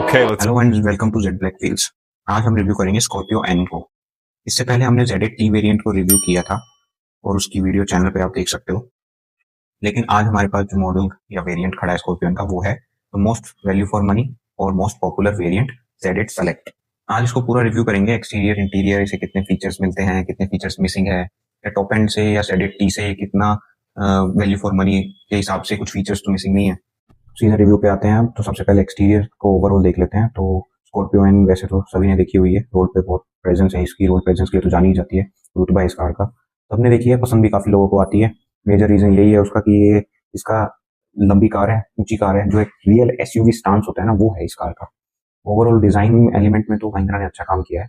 Okay, let's. Hello and welcome to Z black wheels. आज हम review करेंगे Scorpio N को। इससे पहले हमने ZT वेरिएंट को रिव्यू किया था और उसकी वीडियो चैनल पे आप देख सकते हो। लेकिन आज हमारे पास जो मॉडल या वेरिएंट खड़ा है स्कॉर्पियो का, वो है मोस्ट वैल्यू फॉर मनी और most popular variant Z8 select. आज इसको पूरा रिव्यू करेंगे, एक्सटीरियर इंटीरियर, इसे कितने फीचर्स मिलते हैं, कितने फीचर्स मिसिंग है, या टॉप एंड से या Z8T से कितना वैल्यू फॉर मनी के हिसाब से कुछ फीचर्स तो मिसिंग नहीं है। सीधा रिव्यू पे आते हैं हम। तो सबसे पहले एक्सटीरियर को ओवरऑल देख लेते हैं। तो स्कॉर्पियो एन वैसे तो सभी ने देखी हुई है, रोड पे बहुत प्रेजेंस है इसकी, रोड प्रेजेंस के लिए तो जानी ही जाती है, रुतबा है इस कार का, सबने देखी है, पसंद भी काफी लोगों को आती है। मेजर रीजन यही है उसका कि ये इसका लंबी कार है, ऊंची कार है, जो एक रियल SUV स्टांस होता है ना, वो है इस कार का। ओवरऑल डिजाइन एलिमेंट में तो महिंद्रा ने अच्छा काम किया है,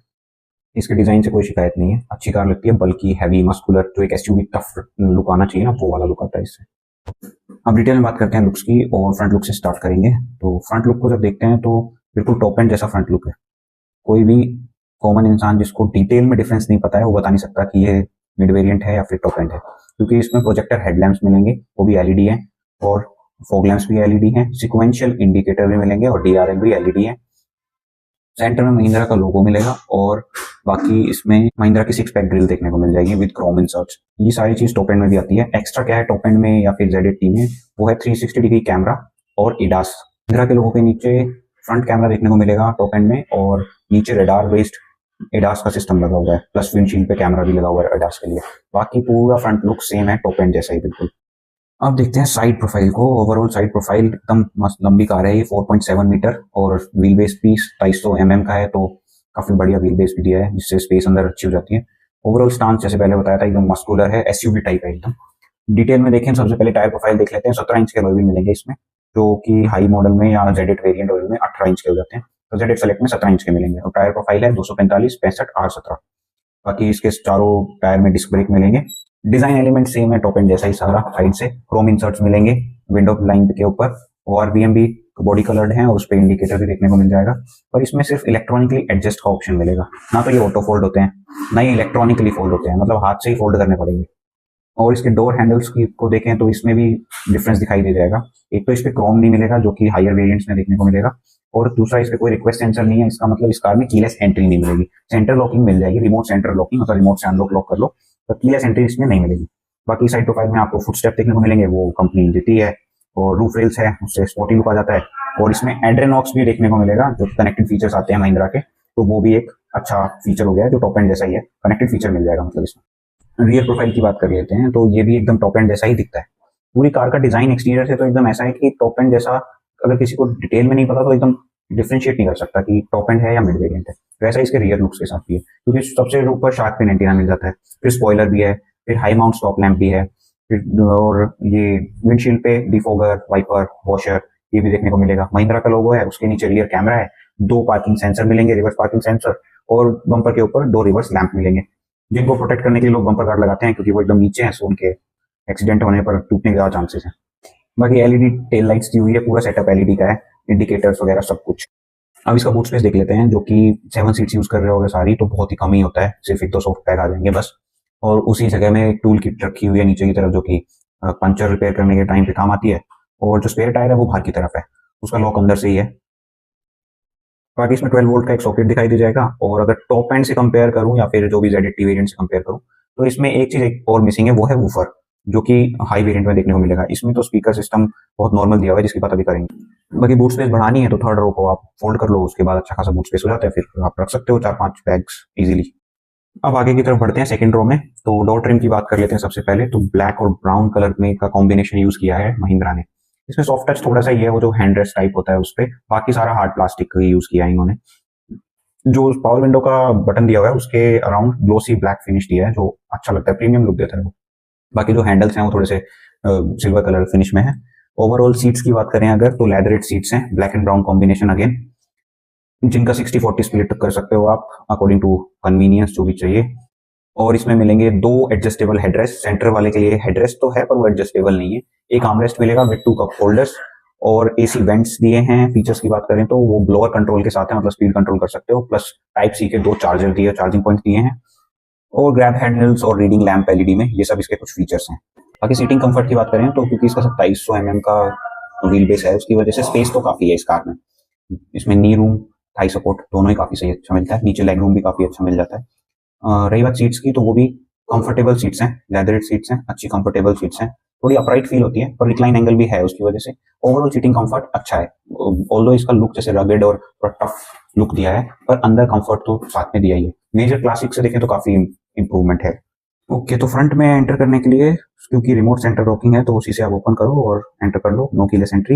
इसके डिजाइन से कोई शिकायत नहीं है, अच्छी कार लगती है, बल्कि हैवी मस्कुलर जो एक SUV टफ लुक आना चाहिए ना, वो वाला लुक आता है इससे। अब डिटेल में बात करते हैं लुक्स की, और फ्रंट लुक से स्टार्ट करेंगे। तो फ्रंट लुक को जब देखते हैं तो बिल्कुल टॉप एंड जैसा फ्रंट लुक है। कोई भी कॉमन इंसान जिसको डिटेल में डिफरेंस नहीं पता है, वो बता नहीं सकता कि ये मिड वेरिएंट है या फिर टॉप एंड है, क्योंकि इसमें प्रोजेक्टर हेडलैम्प्स मिलेंगे, वो भी LED है, और फॉग लैम्प्स भी LED हैं, सिक्वेंशियल इंडिकेटर भी मिलेंगे, और DRL भी LED है। सेंटर में महिंद्रा का लोगो मिलेगा, और बाकी इसमें महिंद्रा की 6 पैक ग्रिल देखने को मिल जाएगी विद क्रोम इंसर्ट्स। ये सारी चीज टॉप एंड में भी आती है। एक्स्ट्रा क्या है टॉप एंड में या फिर Z8T में, वो है 360 डिग्री कैमरा और ADAS। महिंद्रा के लोगों के नीचे फ्रंट कैमरा देखने को मिलेगा टॉप एंड में, और नीचे रेडार बेस्ड ADAS का सिस्टम लगा हुआ है, प्लस विंडशील्ड पे कैमरा भी लगा हुआ है ADAS के लिए। बाकी पूरा फ्रंट लुक सेम है, टॉप एंड जैसा ही बिल्कुल। अब देखते हैं साइड प्रोफाइल को। ओवरऑल साइड प्रोफाइल एकदम मस्त लंबी कार है ये, 4.7 मीटर, और व्हील बेस भी 250 mm का है, तो काफी बढ़िया व्हील बेस भी दिया है, जिससे स्पेस अंदर अच्छी हो जाती है। ओवरऑल स्टांस जैसे पहले बताया था एकदम मस्कुलर है, SUV टाइप है एकदम। डिटेल में देखें, सबसे पहले टायर प्रोफाइल देख लेते हैं। 17 इंच के अलॉय व्हील मिलेंगे इसमें, जो कि हाई मॉडल में या Z8 वेरिएंट में 18 इंच के हो जाते हैं, तो Z8 सेलेक्ट में 17 इंच के मिलेंगे। और टायर प्रोफाइल है 245, 65, R17। बाकी इसके चारों टायर में डिस्क ब्रेक मिलेंगे। डिजाइन एलिमेंट सेम है, टॉप एंड जैसा ही सारा। साइड से क्रोम इंसर्ट्स मिलेंगे विंडो लाइन के ऊपर, और RVM भी बॉडी कलर्ड है, और उस पर इंडिकेटर भी देखने को मिल जाएगा। और इसमें सिर्फ इलेक्ट्रॉनिकली एडजस्ट का ऑप्शन मिलेगा, ना तो ये ऑटो फोल्ड होते हैं, ना ही इलेक्ट्रॉनिकली फोल्ड होते हैं, मतलब हाथ से ही फोल्ड करने पड़ेंगे। और इसके डोर हैंडल्स की को देखें तो इसमें भी डिफरेंस दिखाई दे जाएगा। एक तो इस पे क्रोम नहीं मिलेगा, जो कि हायर वेरिएंट्स में देखने को मिलेगा, और दूसरा इस पे कोई रिक्वेस्ट सेंसर नहीं है। इसका मतलब इस कार में कीलेस एंट्री नहीं मिलेगी। सेंटर लॉकिंग मिल जाएगी, रिमोट सेंटर लॉकिंग, मतलब रिमोट से अनलॉक लॉक कर लो, तो कीलेस एंट्री इसमें नहीं मिलेगी। बाकी साइड प्रोफाइल में आपको फुटस्टेप देखने को मिलेंगे, वो कंपनी देती है, और रूफ रेल्स है, उससे स्पोर्टी लुक आ जाता है। और इसमें एड्रेनॉक्स भी देखने को मिलेगा, जो कनेक्टेड फीचर्स आते हैं महिंद्रा के, तो वो भी एक अच्छा फीचर हो गया है, जो टॉप एंड जैसा ही है, कनेक्टेड फीचर मिल जाएगा मतलब इसमें। रियर प्रोफाइल की बात कर लेते हैं, तो ये भी एकदम टॉप एंड जैसा ही दिखता है। पूरी कार का डिजाइन एक्सटीरियर से तो एकदम ऐसा है कि टॉप एंड जैसा, अगर किसी को डिटेल में नहीं पता तो एकदम डिफरेंशिएट नहीं कर सकता कि टॉप एंड है या मिड वेरिएंट है। वैसा इसके रियर लुक्स के साथ भी है, क्योंकि सबसे ऊपर शार्क फिन एंटीना मिल जाता है, फिर स्पॉइलर भी है, फिर हाई माउंट स्टॉप लैंप भी है, फिर और ये विंडशील्ड पे डिफॉगर, वाइपर, वॉशर, ये भी देखने को मिलेगा। महिंद्रा का लोगो है, उसके नीचे रियर कैमरा है, 2 पार्किंग सेंसर मिलेंगे, रिवर्स पार्किंग सेंसर, और बम्पर के ऊपर 2 रिवर्स लैंप मिलेंगे, जिनको प्रोटेक्ट करने के लिए लोग बम्पर गार्ड लगाते हैं, क्योंकि वो एकदम नीचे हैं, सो उनके एक्सीडेंट होने पर टूटने के ज्यादा चांसेस हैं। बाकी LED टेल लाइट्स दी हुई है, पूरा सेटअप LED का है, इंडिकेटर्स वगैरह सब कुछ। अब इसका बूट स्पेस देख लेते हैं, जो कि 7 सीट्स यूज कर रहे होंगे सारी, तो बहुत ही कम ही होता है, सिर्फ 1-2 सॉफ्ट पैक आ जाएंगे बस। और उसी जगह में एक टूल किट रखी हुई है नीचे की तरफ, जो कि पंचर रिपेयर करने के टाइम पे काम आती है। और जो स्पेयर टायर है वो बाहर की तरफ है, उसका लॉक अंदर से ही है। बाकी इसमें 12 वोल्ट का एक सॉकेट दिखाई दे जाएगा। और अगर टॉप एंड से कंपेयर करूं, या फिर जो भी Z8T वेरिएंट से कंपेयर करूं, तो इसमें एक चीज एक और मिसिंग है, वो है वूफर, जो कि हाई वेरिएंट में देखने को मिलेगा। इसमें तो स्पीकर सिस्टम बहुत नॉर्मल दिया हुआ है, जिसकी बात अभी करेंगे। बाकी बूट स्पेस बढ़ानी है तो थर्ड रो को आप फोल्ड कर लो, उसके बाद अच्छा खासा बूट स्पेस हो जाता है, फिर आप रख सकते हो 4-5 बैग्स इजीली। अब आगे की तरफ बढ़ते हैं सेकंड रो में। तो डोर ट्रिम की बात कर लेते हैं सबसे पहले। तो ब्लैक और ब्राउन कलर में का कॉम्बिनेशन यूज किया है महिंद्रा ने। इसमें सॉफ्ट टच थोड़ा सा ही है, वो जो हैंड रेस्ट टाइप होता है उस पर, बाकी सारा हार्ड प्लास्टिक यूज किया है इन्होंने। जो पावर विंडो का बटन दिया हुआ है, उसके अराउंड ग्लोसी ब्लैक फिनिश दिया है, जो अच्छा लगता है, प्रीमियम लुक देता है वो। बाकी जो हैंडल्स हैं वो थोड़े से सिल्वर कलर फिनिश में है। ओवरऑल सीट्स की बात करें अगर, तो लेदरेट सीट्स हैं, black and brown combination again, जिनका 60-40 स्प्लिट कर सकते हो आप अकॉर्डिंग टू कन्वीनियंस, जो भी चाहिए। और इसमें मिलेंगे 2 एडजस्टेबल हेडरेस्ट। सेंटर वाले के लिए हेडरेस्ट तो है, पर वो एडजस्टेबल नहीं है। एक आर्मरेस्ट मिलेगा विद 2 कप होल्डर्स, और AC वेंट्स दिए हैं। फीचर्स की बात करें तो वो ब्लोअर कंट्रोल के साथ है, मतलब स्पीड कंट्रोल कर सकते हो, प्लस टाइप C के 2 चार्जर दिए, चार्जिंग पॉइंट दिए हैं, और ग्रैब हैंडल्स और रीडिंग लैंप LED में, ये सब इसके कुछ फीचर्स हैं। बाकी सीटिंग कंफर्ट की बात करें तो, क्योंकि इसका 2700 mm का व्हील बेस है, उसकी वजह से स्पेस तो काफी है इस कार में। इसमें नी रूम, थाई सपोर्ट दोनों ही काफ़ी सही अच्छा मिलता है, नीचे लेग रूम भी काफ़ी अच्छा मिल जाता है। रही बात सीट्स की, तो वो भी कंफर्टेबल सीट्स हैं, लेदरेड सीट्स हैं, अच्छी कंफर्टेबल सीट्स हैं, थोड़ी अपराइट फील होती है पर रिक्लाइन एंगल भी है उसकी वजह से ओवरऑल सीटिंग कंफर्ट अच्छा है। ऑल्दो इसका लुक जैसे रगेड और टफ लुक दिया है, पर अंदर कंफर्ट तो साथ में दिया ही है। मेजर क्लासिक से देखें तो काफ़ी इंप्रूवमेंट है। ओके, तो फ्रंट में एंटर करने के लिए, क्योंकि रिमोट सेंटर लॉकिंग है, तो उसी से आप ओपन करो और एंटर कर लो, नो कीलेस एंट्री।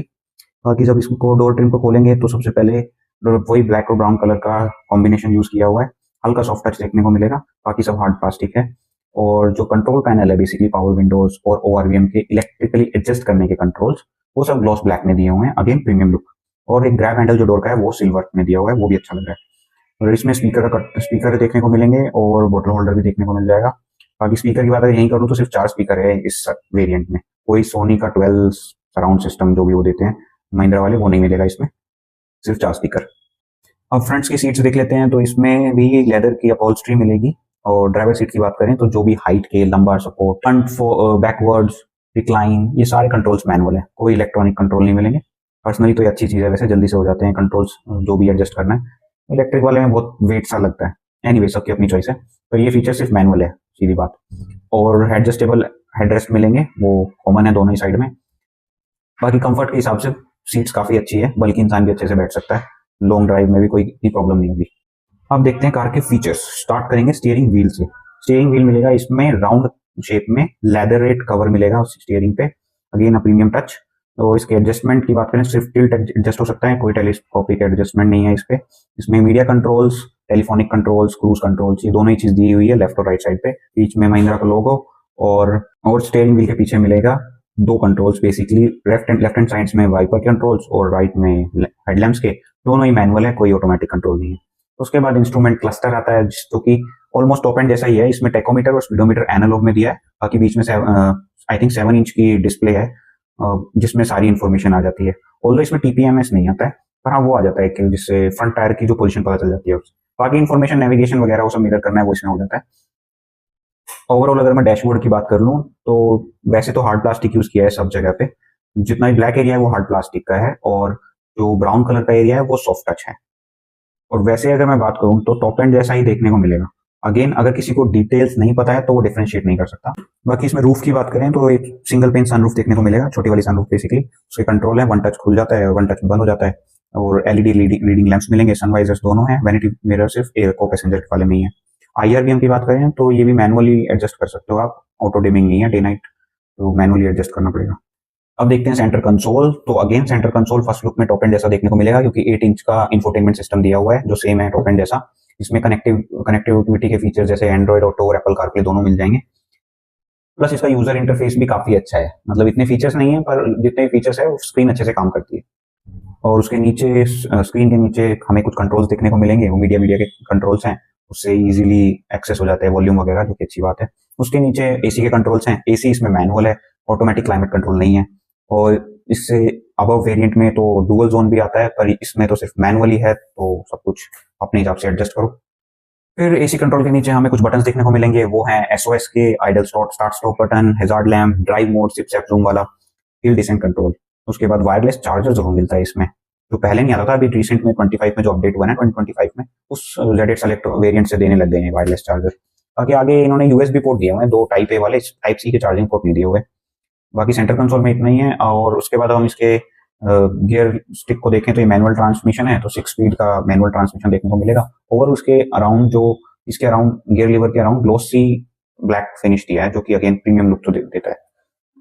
बाकी जब इसको डोर ट्रिम को खोलेंगे तो सबसे पहले वही ब्लैक और ब्राउन कलर का कॉम्बिनेशन यूज किया हुआ है, हल्का सॉफ्ट टच देखने को मिलेगा, बाकी सब हार्ड प्लास्टिक है। और जो कंट्रोल पैनल है बेसिकली पावर विंडोज और ORVM के इलेक्ट्रिकली एडजस्ट करने के कंट्रोल्स, वो सब ग्लॉस ब्लैक में दिए हुए हैं, अगेन प्रीमियम लुक। और एक ग्रैब हैंडल जो डोर का है वो सिल्वर में दिया हुआ है, वो भी अच्छा लग रहा है। और इसमें स्पीकर देखने को मिलेंगे और बोतल होल्डर भी देखने को मिल जाएगा। बाकी स्पीकर की बात अगर यहीं करूँ तो सिर्फ 4 स्पीकर है इस वेरिएंट में, कोई सोनी का 12 सराउंड सिस्टम जो भी वो देते हैं महिंद्रा वाले, वो नहीं मिलेगा इसमें, सिर्फ 4 स्पीकर। अब फ्रंट्स की सीट्स देख लेते हैं, तो इसमें भी लेदर की अपहोल्स्ट्री मिलेगी। और ड्राइवर सीट की बात करें तो जो भी हाइट के, lumbar support, front backwards, recline, ये सारे कंट्रोल्स मैनुअल है, कोई इलेक्ट्रॉनिक कंट्रोल नहीं मिलेंगे। पर्सनली तो ये अच्छी चीज़ है, वैसे जल्दी से हो जाते हैं कंट्रोल्स जो भी एडजस्ट करना है। इलेक्ट्रिक वाले में बहुत वेट सा लगता है, एनीवे सबकी अपनी चॉइस है, पर ये फीचर सिर्फ मैनुअल है, सीधी बात। और एडजस्टेबल हेडरेस्ट मिलेंगे, वो कॉमन है दोनों ही साइड में। बाकी कंफर्ट के हिसाब से सीट्स काफ़ी अच्छी है, बल्कि इंसान भी अच्छे से बैठ सकता है, लॉन्ग ड्राइव में भी कोई इतनी प्रॉब्लम नहीं होगी। अब देखते हैं कार के फीचर्स। स्टार्ट करेंगे स्टीयरिंग व्हील से। स्टीयरिंग व्हील मिलेगा इसमें राउंड शेप में, लेदरेट कवर मिलेगा उस स्टीयरिंग पे, अगेन अ प्रीमियम टच। तो इसके एडजस्टमेंट की बात करें, सिर्फ टिल्ट एडजस्ट हो सकता है, कोई टेलीस्कोपिक एडजस्टमेंट नहीं है इस पे। इसमें media controls, telephonic controls, cruise controls, ये दोनों ही चीज दी हुई है लेफ्ट और राइट साइड पे। बीच में महिंद्रा का लोगो, और स्टीयरिंग व्हील के पीछे मिलेगा 2 controls basically, left hand sides में वाइपर कंट्रोल्स और राइट में हेडलैम्प्स के, दोनों ही मैनुअल है, कोई ऑटोमेटिक कंट्रोल नहीं है। उसके बाद इंस्ट्रूमेंट क्लस्टर आता है जो कि ऑलमोस्ट टॉप एंड जैसा ही है, इसमें टेकोमीटर और स्पीडोमीटर एनालॉग में दिया है, बाकी बीच में आई थिंक 7 इंच की डिस्प्ले है जिसमें सारी इन्फॉर्मेशन आ जाती है। ऑल्दो इसमें TPMS नहीं आता है, पर हाँ वो आ जाता है कि जिससे फ्रंट टायर की जो पोजीशन पता चल जाती है उससे। बाकी इन्फॉर्मेशन, नेविगेशन वगैरह वो सब मिरर करना है, वो इसमें हो जाता है। ओवरऑल अगर मैं डैशबोर्ड की बात कर लूँ तो वैसे तो हार्ड प्लास्टिक यूज किया है सब जगह पे, जितना भी ब्लैक एरिया है वो हार्ड प्लास्टिक का है, और जो ब्राउन कलर का एरिया है वो सॉफ्ट टच है। और वैसे अगर मैं बात करूं तो टॉप एंड जैसा ही देखने को मिलेगा। अगेन अगर किसी को डिटेल्स नहीं पता है तो वो डिफरेंशिएट नहीं कर सकता। बाकी इसमें रूफ की बात करें तो एक सिंगल पेन सनरूफ देखने को मिलेगा, छोटी वाली सनरूफ बेसिकली, उसके कंट्रोल है, 1 टच खुल जाता है, 1 टच बंद हो जाता है। और LED रीडिंग लैंप्स मिलेंगे, सनवाइजर्स दोनों हैं, वैनिटी मिरर सिर्फ एयर को पैसेंजर वाले में ही है। IRBM की बात करें तो ये भी मैनुअली एडजस्ट कर सकते हो आप, ऑटो डिमिंग नहीं है, डे नाइट, तो मैनुअली एडजस्ट करना पड़ेगा। अब देखते हैं सेंटर कंसोल। तो again centre console first look में टॉप एंड जैसा देखने को मिलेगा, क्योंकि 8 इंच का इंफोटेनमेंट सिस्टम दिया हुआ है जो सेम है टॉप एंड जैसा। इसमें कनेक्टिविटी के फीचर्स जैसे एंड्रॉइड ऑटो और एप्पल कारप्ले दोनों मिल जाएंगे। प्लस इसका यूजर इंटरफेस भी काफी अच्छा है, मतलब इतने फीचर्स नहीं है पर जितने फीचर्स है स्क्रीन अच्छे से काम करती है। और उसके नीचे, स्क्रीन के नीचे हमें कुछ कंट्रोल्स देखने को मिलेंगे, वो मीडिया के कंट्रोल्स हैं, उससे इजीली एक्सेस हो जाता है वॉल्यूम वगैरह, जो कि अच्छी बात है। उसके नीचे AC के कंट्रोल्स हैं, AC इसमें मैनुअल है, ऑटोमेटिक क्लाइमेट कंट्रोल नहीं है। और इससे अबव वेरिएंट में तो डुअल जोन भी आता है, पर इसमें तो सिर्फ मैनुअली है, तो सब कुछ अपने हिसाब से एडजस्ट करो। फिर AC कंट्रोल के नीचे हमें कुछ बटन्स देखने को मिलेंगे, वो हैं SOS के, idle start stop button, hazard lamp, drive mode, sip sap zoom वाला, हिल डिसेंट कंट्रोल। उसके बाद वायरलेस चार्जर जरूर मिलता है इसमें, जो पहले नहीं आता था, अभी रिसेंट में 25 में जो अपडेट हुआ है 2025 में, उस Z8 सेलेक्ट वेरिएंट से देने लग गए हैं वायरलेस चार्जर। बाकी आगे इन्होंने USB पोर्ट दिए हुए हैं, 2 टाइप A वाले, टाइप C के चार्जिंग पोर्ट नहीं दिए हुए। बाकी सेंटर कंसोल में इतना ही है। और उसके बाद हम इसके गियर स्टिक को देखें तो ये मैनुअल ट्रांसमिशन है, तो 6 स्पीड का मैनुअल ट्रांसमिशन देखने को मिलेगा। और उसके अराउंड जो इसके अराउंड गियर लीवर के अराउंड ग्लोसी ब्लैक फिनिश दिया है, जो कि अगेन प्रीमियम लुक तो देता है।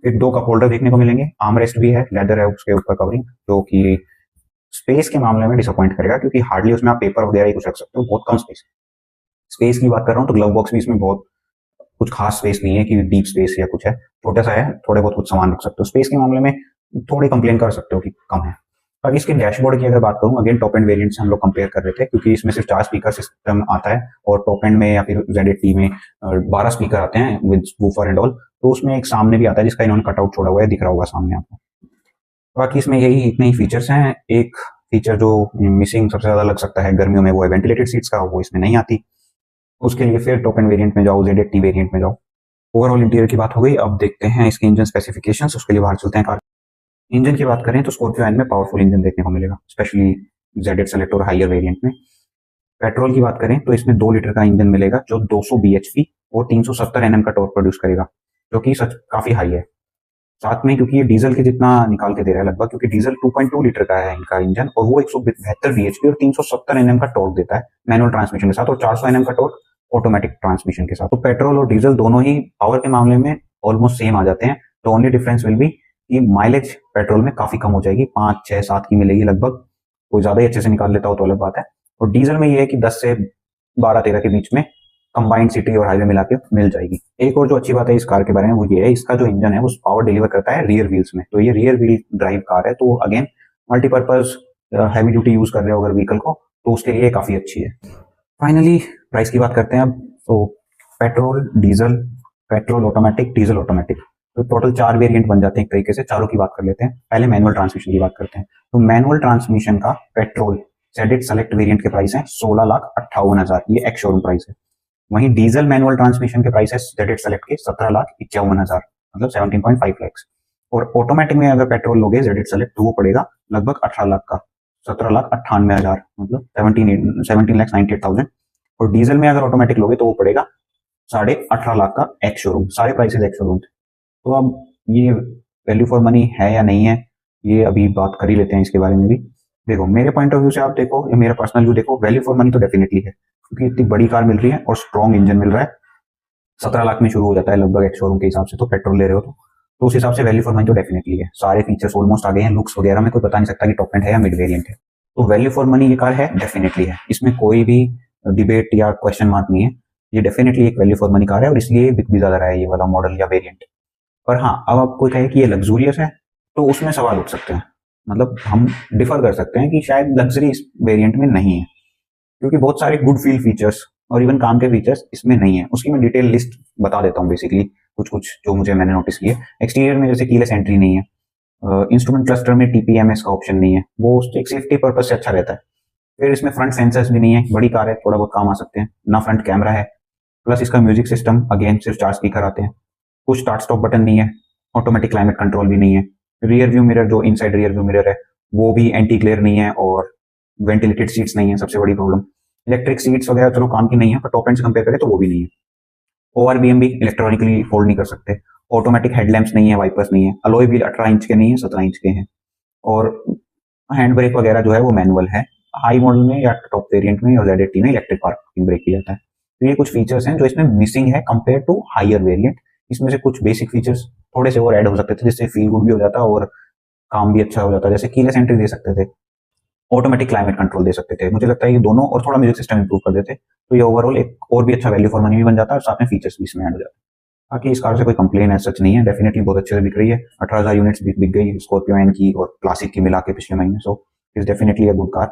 फिर 2 कप होल्डर देखने को मिलेंगे, आर्म रेस्ट भी है, लेदर है उसके ऊपर कवरिंग, जो कि स्पेस के मामले में डिसअपॉइंट करेगा, क्योंकि हार्डली उसमें आप पेपर वगैरह ही कुछ रख सकते हो, बहुत कम स्पेस की बात कर रहा हूँ। तो ग्लव बॉक्स भी इसमें बहुत कुछ खास स्पेस नहीं है कि डीप स्पेस या कुछ है, छोटा सा है, थोड़े बहुत कुछ सामान रख सकते हो। स्पेस के मामले में थोड़ी कंप्लेन कर सकते हो कि कम है। बाकी इसके डैशबोर्ड की अगर बात करूं, अगेन टॉप एंड वेरिएंट से हम लोग कंपेयर कर रहे थे, क्योंकि इसमें सिर्फ 4 स्पीकर सिस्टम आता है, और टॉप एंड में या फिर Z8T में 12 स्पीकर आते हैं विद वूफर एंड ऑल। तो उसमें एक सामने भी आता है जिसका इन्होंने कटआउट छोड़ा हुआ है, दिख रहा होगा सामने आपको। बाकी इसमें यही इतने ही फीचर्स हैं। एक फीचर जो मिसिंग सबसे ज्यादा लग सकता है गर्मियों में, वो है वेंटिलेटेड सीट्स का, वो इसमें नहीं आती। उसके लिए फिर टॉप एंड वेरिएंट में जाओ, Z8T वेरिएंट में जाओ। ओवरऑल इंटीरियर की बात हो गई, अब देखते हैं इसके इंजन स्पेसिफिकेशंस। उसके लिए बाहर चलते हैं कार। इंजन की बात करें तो स्कॉर्पियो एन में पावरफुल इंजन देखने को मिलेगा, स्पेशली जेड सेलेक्ट और हायर वेरिएंट में। पेट्रोल की बात करें तो इसमें 2 लीटर का इंजन मिलेगा जो 200 bhp और 370 Nm का टॉर्क प्रोड्यूस करेगा, जो कि सच काफी हाई है। साथ में क्योंकि ये डीजल के जितना निकाल के दे रहा है लगभग, क्योंकि डीजल 2.2 लीटर का है इनका इंजन और वो 172 bhp और 370 Nm का टॉर्क देता है मैनुअल ट्रांसमिशन के साथ और 400 Nm का टॉर्क ऑटोमेटिक ट्रांसमिशन के साथ। तो पेट्रोल और डीजल दोनों ही पावर के मामले में ऑलमोस्ट सेम आ जाते हैं। तो ओनली डिफरेंस विल बी कि माइलेज पेट्रोल में काफी कम हो जाएगी, 5, 6, 7 की मिलेगी लगभग। कोई ज्यादा ही अच्छे से निकाल लेता हो तो अलग बात है। और डीजल में ये है कि 10 से 12, 13 के बीच में कंबाइंड सिटी और हाईवे मिला के मिल जाएगी। एक और जो अच्छी बात है इस कार के बारे में वो ये है, इसका जो इंजन है वो पावर डिलीवर करता है रियर व्हील्स में। तो ये रियर व्हील ड्राइव कार है, तो again multipurpose heavy duty use कर रहे हो अगर व्हीकल को तो उसके लिए काफी अच्छी है। फाइनली प्राइस की बात करते हैं अब। तो petrol, diesel, petrol automatic, diesel automatic, तो टोटल 4 वेरिएंट बन जाते हैं एक तरीके से। चारों की बात कर लेते हैं। पहले मैनुअल ट्रांसमिशन की बात करते हैं। तो मैनुअल ट्रांसमिशन का पेट्रोल जेड सेलेक्ट वेरिएंट के प्राइस है 16,58,000, ये एक्स शोरूम प्राइस है। वहीं डीजल मैनुअल ट्रांसमिशन के प्राइस है जेड सेलेक्ट के 17,51,000, मतलब 17.5 लाख। और ऑटोमेटिक में अगर पेट्रोल लोगे जेड सेलेक्ट तो वो पड़ेगा लगभग 18 लाख का, 17,98,000, मतलब 17,98,000। और डीजल में अगर ऑटोमेटिक लोगे तो वो पड़ेगा 18.5 लाख का एक्स शोरूम। सारे प्राइसेस एक्स शोरूम थे। तो अब ये वैल्यू फॉर मनी है या नहीं है, ये अभी बात कर ही लेते हैं इसके बारे में भी। देखो मेरे पॉइंट ऑफ व्यू से आप देखो या मेरा पर्सनल व्यू देखो, वैल्यू फॉर मनी तो डेफिनेटली है, क्योंकि इतनी बड़ी कार मिल रही है और स्ट्रॉन्ग इंजन मिल रहा है। 17 लाख में शुरू हो जाता है लगभग एक्स शोरूम के हिसाब से, तो पेट्रोल ले रहे हो तो उस हिसाब से वैल्यू फॉर मनी तो डेफिनेटली है। सारे फीचर्स ऑलमोस्ट आ गए हैं, लुक्स वगैरह में कोई बता नहीं सकता कि टॉप एंड है या मिड वेरिएंट है। तो वैल्यू फॉर मनी ये कार है, डेफिनेटली है, इसमें कोई भी डिबेट या क्वेश्चन मार्क नहीं है। ये डेफिनेटली एक वैल्यू फॉर मनी कार है और इसलिए बिक भी ज्यादा रहा है ये वाला मॉडल या वेरिएंट। पर हाँ, अब आप कोई कहे कि ये लग्जूरियस है तो उसमें सवाल उठ सकते हैं। मतलब हम डिफर कर सकते हैं कि शायद लग्जरी इस वेरिएंट में नहीं है, क्योंकि बहुत सारे गुड फील फीचर्स और इवन काम के फीचर्स इसमें नहीं है। उसकी मैं डिटेल लिस्ट बता देता हूँ बेसिकली, कुछ कुछ जो मैंने नोटिस किए। एक्सटीरियर में जैसे कीलेस एंट्री नहीं है, इंस्ट्रूमेंट क्लस्टर में टीपीएमएस का ऑप्शन नहीं है, वो एक सेफ्टी पर्पज से अच्छा रहता है। फिर इसमें फ्रंट सेंसर्स भी नहीं है, बड़ी कार है, थोड़ा बहुत काम आ सकते हैं ना। फ्रंट कैमरा है, प्लस इसका म्यूजिक सिस्टम अगेन सिर्फ 4 स्पीकर आते हैं। कुछ स्टार्ट स्टॉप बटन नहीं है, ऑटोमेटिक क्लाइमेट कंट्रोल भी नहीं है। रियर व्यू मिरर, जो इनसाइड रियर व्यू मिरर है वो भी एंटी ग्लेयर नहीं है और वेंटिलेटेड सीट्स नहीं है, सबसे बड़ी प्रॉब्लम। इलेक्ट्रिक सीट्स वगैरह चलो काम की नहीं है, पर टॉप एंड से कंपेयर करें तो वो भी नहीं है। ओआरबीएम भी इलेक्ट्रॉनिकली होल्ड नहीं कर सकते। ऑटोमेटिक हेडलैम्प्स नहीं है, वाइपर्स नहीं है। अलॉय व्हील 18 इंच के नहीं है, 17 इंच के हैं। और हैंड ब्रेक वगैरह जो है वो मैनुअल है। हाई मॉडल में या टॉप वेरिएंट में और ZT में इलेक्ट्रिक पार्किंग ब्रेक भी आता है। तो ये कुछ फीचर्स हैं जो इसमें मिसिंग है कंपेयर टू हायर वेरिएंट। इसमें से कुछ बेसिक फीचर्स थोड़े से और ऐड हो सकते थे, जिससे फील गुड भी हो जाता और काम भी अच्छा हो जाता। जैसे कीलेस एंट्री दे सकते थे, ऑटोमेटिक क्लाइमेट कंट्रोल दे सकते थे, मुझे लगता है ये दोनों, और थोड़ा म्यूजिक सिस्टम इंप्रूव कर देते तो ये ओवरऑल एक और भी अच्छा वैल्यू फॉर मनी भी बन जाता है और साथ में फीचर्स भी इसमें ऐड हो जाते हैं। बाकी इस कार से कोई कंप्लेन ऐसा सच नहीं है, डेफिनेटली बहुत अच्छे से बिक रही है। 18,000 यूनिट्स बिक गई स्कॉर्पियो एन की और क्लासिक की मिला के पिछले महीने। So is definitely a good car.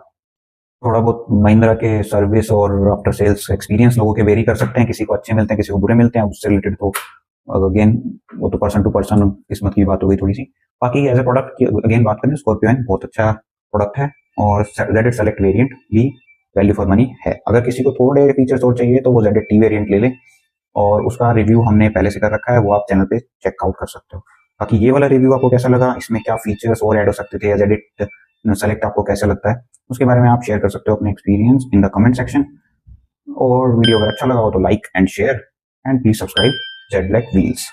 थोड़ा बहुत महिंद्रा के सर्विस और आफ्टर सेल्स एक्सपीरियंस लोगों के वेरी कर सकते हैं, किसी को अच्छे मिलते हैं, किसी को बुरे मिलते हैं। उससे रिलेटेड तो अगेन वो तो पर्सन टू पर्सन किस्मत की बात हो गई थोड़ी सी। बाकी एज ए प्रोडक्ट की अगेन बात करें, स्कॉर्पियो एन बहुत अच्छा प्रोडक्ट है और ZD सेलेक्ट वेरिएंट भी वैल्यू फॉर मनी है। अगर किसी को थोड़े फीचर्स और चाहिए तो वो ZT वेरिएंट ले ले, और उसका रिव्यू हमने पहले से कर रखा है, वो आप चैनल पे चेकआउट कर सकते हो। बाकी ये वाला रिव्यू आपको कैसा लगा, इसमें क्या फीचर्स और ऐड हो सकते थे, या ZD सेलेक्ट आपको कैसा लगता है, उसके बारे में आप शेयर कर सकते हो अपने experience in the comment section. और वीडियो अगर अच्छा लगा हो तो like and share, and please subscribe Z black wheels.